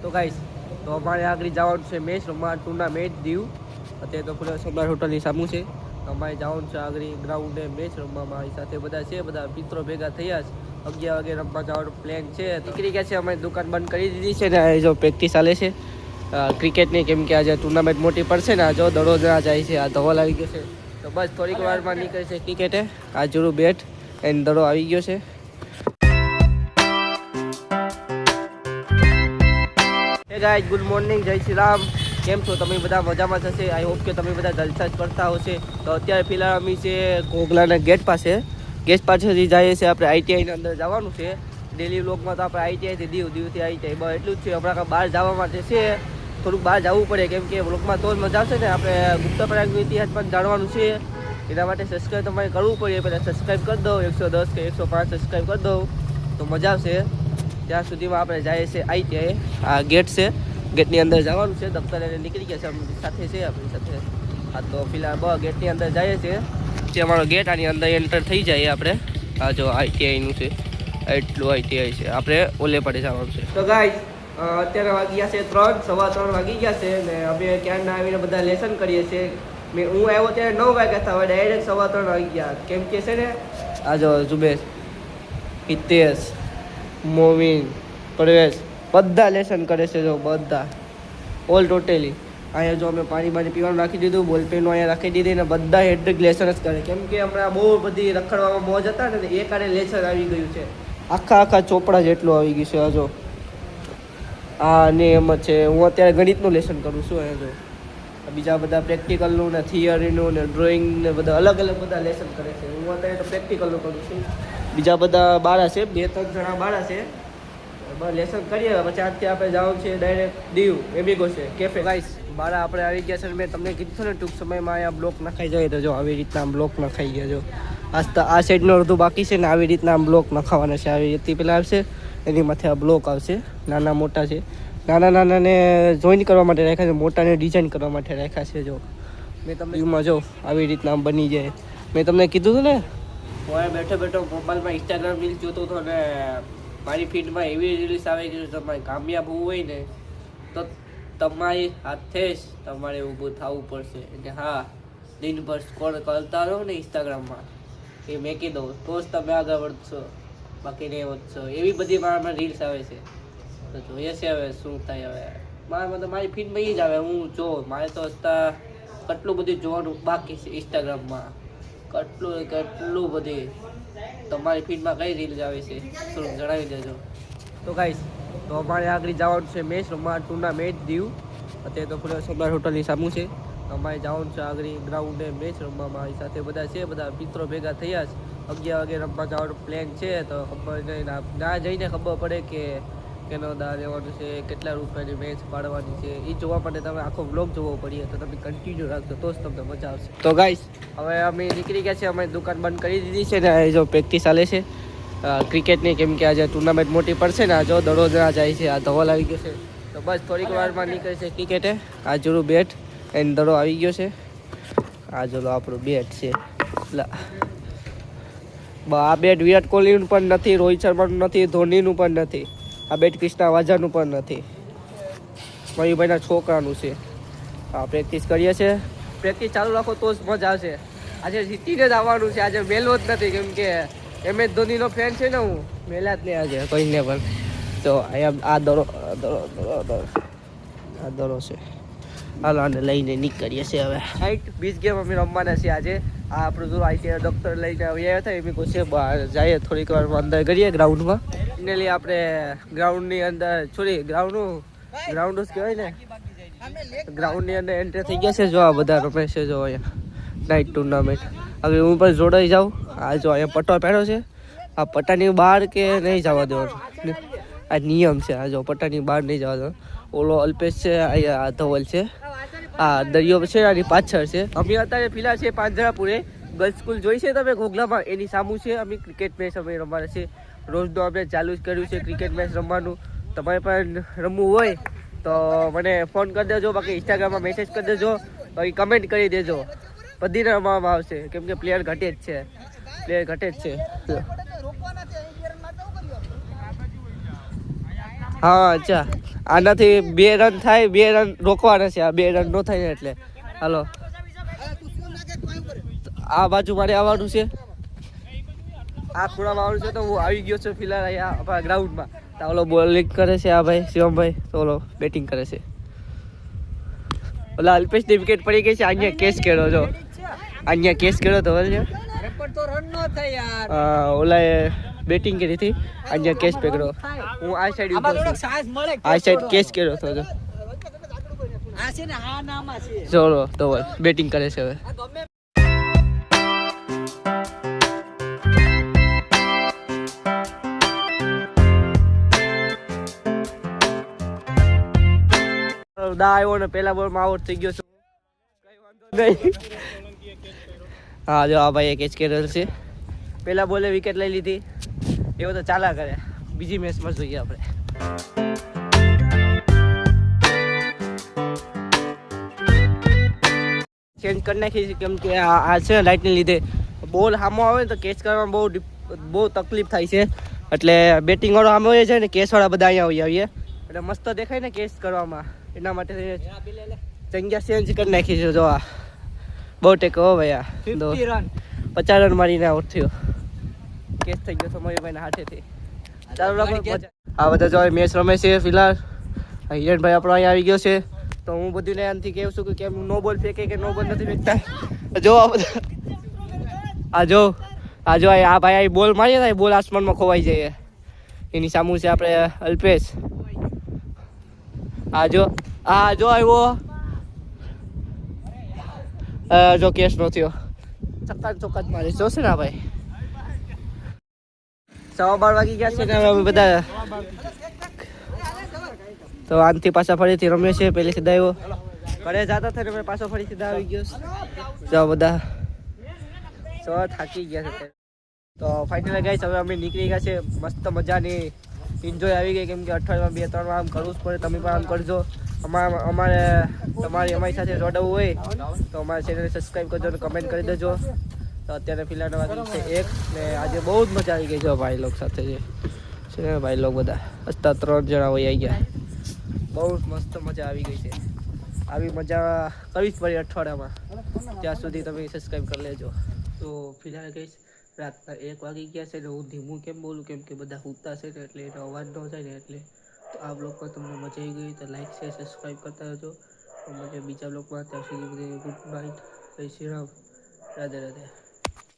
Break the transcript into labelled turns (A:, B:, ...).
A: તો ગાઈસ તો અમારે આગળ જવાનું છે મેચ રમવા ટુર્નામેન્ટ દીવ અત્યારે તો પૂરા સમ્રાટ હોટલની સામું છે અમારે જવાનું છે આગળ ગ્રાઉન્ડે મેચ રમવા મારી સાથે બધા છે બધા મિત્રો ભેગા થયા છે 11 વાગે રમવા જવાનો પ્લાન છે નીકળી ગયા છે અમારી દુકાન બંધ કરી દીધી છે ને જો પ્રેક્ટિસ ચાલે છે ક્રિકેટની કેમ કે આજે ટુર્નામેન્ટ મોટી પડશે ને જો દડો ના જાય છે આ ધવલ આવી ગયો છે તો બસ થોડીક વારમાં નીકળે છે ક્રિકેટે આ જોરું બેટ એન્ડ દડો આવી ગયો છે હે ગાઈઝ ગુડ મોર્નિંગ જય શ્રી રામ કેમ છો તમે બધા મજામાં થશે આઈ હોપ કે તમે બધા જલસા જ કરતા હશે તો અત્યારે ફિલહાલ અમે છે ઘોઘલાના ગેટ પાસેથી જઈએ છીએ આપણે આઈટીઆઈની અંદર જવાનું છે ડેલી વ્લોગમાં તો આપણે આઈટીઆઈથી દીવથી આઈટીઆઈ બસ એટલું જ છે હમણાં બહાર જવા માટે છે થોડુંક બહાર જવું પડે કેમ કે વ્લોગમાં તો જ મજા આવશે ને આપણે ગુપ્ત પ્રયાગનો ઇતિહાસ પણ જાણવાનું છે એના માટે સબસ્ક્રાઈબ તમારે કરવું પડે પહેલાં સબસ્ક્રાઈબ કરી દો 110 કે 105 સબસ્ક્રાઈબ કરી દો તો મજા આવશે ત્યાં સુધીમાં આપણે જઈએ છીએ આઈટીઆઈ આ ગેટ છે ગેટની અંદર જવાનું છે દફતરે નીકળી ગયા છે આપણી સાથે છે આપણી સાથે હા તો ફિલહાલ ગેટની અંદર જઈએ છીએ જે અમારો ગેટ આની અંદર એન્ટર થઈ જાય આપણે આ જો આઈટીઆઈનું છે એટલું આઈટીઆઈ છે આપણે ઓલે પડે જવાનું છે તો ગાઈસ અત્યારે વાગી ગયા છે 3:15 વાગી ગયા છે ને અમે ક્યારના આવીને બધા લેસન કરીએ છીએ હું આવ્યો ત્યારે 9 વાગ્યા હતા હવે ડાયરેક્ટ 3:15 વાગી ગયા કેમ કે છે ને આ જો જુબેશ હિતેશ મોવિન પ્રવેશ બધા લેસન કરે છે જો બધા ઓલ ટોટલી અહીંયા જો અમે પાણી પીવાનું રાખી દીધું બોલપેનો અહીંયા રાખી દીધી ને બધા હેડ્રિક લેસન જ કરે કેમ કે હમણાં બહુ બધી રખડવામાં મોજ હતા ને એક આડે લેસન આવી ગયું છે આખા ચોપડા જેટલું આવી ગયું છે હજો હા ને એમ જ છે હું અત્યારે ગણિતનું લેસન કરું છું અહીંયા જો બીજા બધા પ્રેક્ટિકલનું ને થિયરીનું ને ડ્રોઈંગ ને બધા અલગ બધા લેસન કરે છે હું અત્યારે તો પ્રેક્ટિકલનું કરું છું બીજા બધા બાળા છે 2-3 જણા બાળા છે લેસન કરીએ પછી આજથી આપણે જવાનું છે ડાયરેક્ટ દીવ એમિગો છે કેફે ગાઈસ બાળા આપણે આવી ગયા છે મેં તમને કીધું છે ને ટૂંક સમયમાં અહીંયા બ્લોક નખાઈ જાય તો જો આવી રીતના બ્લોક નખાઈ ગયા જો આ સાઈડનો અડધું બાકી છે ને આવી રીતના બ્લોક નખાવાના છે આવી રીતથી પહેલાં આવશે એની માથે આ બ્લોક આવશે નાના મોટા છે નાનાને જોઈન કરવા માટે રાખ્યા છે મોટાને ડિઝાઇન કરવા માટે રાખ્યા છે જો મેં તમને યુમાં જો આવી રીતના બની જાય મેં તમને કીધું હતું ને હું બેઠો મોબાઈલમાં ઇન્સ્ટાગ્રામ રીલ જોતો હતો ને મારી ફીડમાં એવી રીલ્સ આવે કે તમારે કામયાબ હોવું હોય ને તો તમારી હાથે જ તમારે ઊભું થવું પડશે એટલે હા દિનભર સ્કોર કરતા રહો ને ઇન્સ્ટાગ્રામમાં એ મેકી દો તો જ તમે આગળ વધશો બાકી નહીં વધશો એવી બધી મારામાં રીલ્સ આવે છે તો જોઈએ છે હવે શું થાય હવે મારામાં તો મારી ફીડમાં એ જ આવે હું જો મારે તો અત્યારે કેટલું બધું જોવાનું બાકી છે ઇન્સ્ટાગ્રામમાં કેટલું બધી તમારી ફીડમાં કઈ રીલ આવે છે થોડુંક જણાવી દેજો તો ગાઈસ તો અમારે આગળ જવાનું છે મેચ રમવા ટુર્નામેન્ટ દીવ અત્યારે તો પૂરા સમ્રાટ હોટલની સામું છે અમારે જવાનું છે આગળ ગ્રાઉન્ડે મેચ રમવા મારી સાથે બધા છે બધા મિત્રો ભેગા થયા છે 11 વાગે રમવા જવાનો પ્લાન છે તો ખબર નહીં ના જઈને ખબર પડે કે કેનો દા લેવાનું છે કેટલા રૂપિયાની મેચ પાડવાની છે એ જોવા માટે તમે આખો વ્લોગ જોવો પડીએ તો તમે કન્ટિન્યુ રાખજો તો જ તમને મજા આવશે તો ગાઈસ હવે અમે નીકળી ગયા છે અમારી દુકાન બંધ કરી દીધી છે ને જો પ્રેક્ટિસ ચાલે છે ક્રિકેટની કેમ કે આજે ટુર્નામેન્ટ મોટી પડશે ને આ જો દડો ના જાય છે આ ધવલ આવી ગયો છે તો બસ થોડીક વારમાં નીકળે છે ક્રિકેટે આ જોરું બેટ એન્ડ દડો આવી ગયો છે આ જો આપણું બેટ છે આ બેટ વિરાટ કોહલીનું પણ નથી રોહિત શર્માનું નથી ધોનીનું પણ નથી આ બેટ કૃષ્ણા વાઝાનું પણ નથી મયુભાઈના છોકરાનું છે હા પ્રેક્ટિસ કરીએ છીએ પ્રેક્ટિસ ચાલુ રાખો તો જ મજા આવશે આજે જીતીને જ આવવાનું છે આજે મેલવો જ નથી કેમ કે MS ધોનીનો ફેન છે ને હું મેલા જ નહીં આજે કોઈને પણ તો અહીંયા આ દરો છે હાલો આને લઈને નીકળીએ છીએ હવે હાઈટ 20 ગેમ અમે રમવાના છે આજે આ આપણું જો આઈટીઆઈ ડૉક્ટર લઈને આવ્યા હતા એમ કહું છે બહાર જઈએ થોડીક વારમાં અંદર કરીએ ગ્રાઉન્ડમાં એને લઈ આપણે ગ્રાઉન્ડની અંદર ગ્રાઉન્ડ જ કહેવાય ને ગ્રાઉન્ડની અંદર એન્ટ્રી થઈ ગયા છે જો આ બધા રમે છે જો અહીંયા નાઇટ ટુર્નામેન્ટ હવે હું પણ જોડાઈ જાઉં આ જો અહીંયા પટ્ટો પહેર્યો છે આ પટ્ટાની બહાર કે નહીં જવા દેવાનું આ નિયમ છે આ જો પટ્ટાની બહાર નહીં જવા દેવાનું ઓલો અલ્પેશ છે અહીંયા ધવલ છે આ દરિયો છે આની પાછળ છે અમે અત્યારે ફિલહાલ છે પાંજરાપુરે ગર્લ્સ સ્કૂલ જોઈ છે તમે ઘોઘલામાં એની સામું છે અમે ક્રિકેટ મેચ અમે રમવાના છે રોજનું આપણે ચાલુ જ કર્યું છે ક્રિકેટ મેચ રમવાનું તમારે પણ રમવું હોય તો મને ફોન કરી દેજો બાકી ઇન્સ્ટાગ્રામમાં મેસેજ કરી દેજો બાકી કમેન્ટ કરી દેજો બધીને રમવામાં આવશે કેમ કે પ્લેયર ઘટે જ છે હા અચ્છા આનાથી 2 રન થાય, 2 રન રોકવાના છે. આ 2 રન નો થાય એટલે હાલો આ બાજુ મારે આવવાનું છે, આ ખૂણામાં આવવાનું છે. તો હું આવી ગયો છું ફિલહાલ અહીંયા આપણા ગ્રાઉન્ડમાં. તો ઓલો બોલિંગ કરે છે આ ભાઈ શિવમભાઈ, તો ઓલો બેટિંગ કરે છે. ઓલા અલ્પેશની વિકેટ પડી ગઈ છે. અહીંયા કેસ કર્યો જો, અહીંયા કેસ કર્યો તો ઓલા બેટિંગ કરી હતી, અહીંયા કેસ પકડ્યો. હું આ સાઈડ ઉભો છું, આ સાઈડ કેસ કર્યો હતો જો. ચલો તો બેટિંગ કરે છે હવે. દા આવ્યો ને પેલા બોલમાં આઉટ થઈ ગયો છું. હા જો આ ભાઈ કેચ કરેલ છે. પેલા બોલે વિકેટ લઈ લીધી. એવો તો ચાલા કરે. બીજી મેચમાં જોઈએ આપણે. ચેન્જ કરી નાખી છે કેમ કે આ છે લાઇટને લીધે બોલ સામો આવે ને તો કેચ કરવામાં બહુ તકલીફ થાય છે. એટલે બેટિંગ વાળો સામે હોય છે ને કેસ વાળા બધા અહીંયા આવીએ એટલે મસ્ત દેખાય ને કેસ કરવામાં. એના માટે જગ્યા ચેન્જ કરી નાખી છે. જો આ બહુ ટેકો હો ભાઈ, 50 રન મારીને આઉટ થયો. કેસ થઈ ગયો સમયભાઈ હાથેથી. ચાલો આ બધા જો મેચ રમે છે ફિલહાલ. હિરેનભાઈ આપણો અહીંયા આવી ગયો છે. તો હું બધું ને આનથી કહું છું કે કેમ નો બોલ ફેંકે કે નો બોલ નથી ફેંકતા. જો આ બધા આ જો આ ભાઈ બોલ મારીએ ને બોલ આસમાનમાં ખોવાઈ જાય. એની સામું છે આપણે અલ્પેશ. આ જો આવ્યો. જો કેસ નો થયો. ચોક્કા જ મારી જોશે ને ભાઈ. 12:15 વાગી ગયા છે ને હવે બધા તો આનથી પાછા ફરીથી રમે છે. પેલી સીધા આવ્યો ઘરે જતા થઈને મેં પાછો ફરી સીધા આવી ગયો. જો બધા થાકી ગયા છે. તો ફાઇનલી ગાઈસ હવે અમે નીકળી ગયા છે. મસ્ત મજાની એન્જોય આવી ગઈ કેમ કે અઠવાડિયામાં 2-3 વાર આમ કરવું જ પડે. તમે પણ આમ કરજો. અમારી સાથે જોડાવવું હોય તો અમારા ચેનલને સબસ્ક્રાઈબ કરજો અને કમેન્ટ કરી દેજો. તો અત્યારે ફિલહાલ વાગી છે 1 ને આજે બહુ જ મજા આવી ગઈ છે ભાઈ લોક સાથે છે ને ભાઈ લોક બધા હસતા 3 જણા હોય આવી ગયા. બહુ મસ્ત મજા આવી ગઈ છે. આવી મજા કરવી જ પડે અઠવાડિયામાં. ત્યાં સુધી તમે સબસ્ક્રાઈબ કરી લેજો. તો ફિલહાલ કહીશ રાતના 1 વાગી ગયા છે ને હું ધીમું કેમ બોલું કેમ કે બધા સૂતા છે ને એટલે એનો અવાજ ન જાય ને એટલે. તો આ બ્લોગમાં તમને મજા આવી ગઈ તો લાઈક શેર સબસ્ક્રાઈબ કરતા રહેજો. મળીએ બીજા બ્લોગમાં. ત્યાં સુધી બધે ગુડ નાઇટ. જય શ્રી રામ. રાધે રાધે.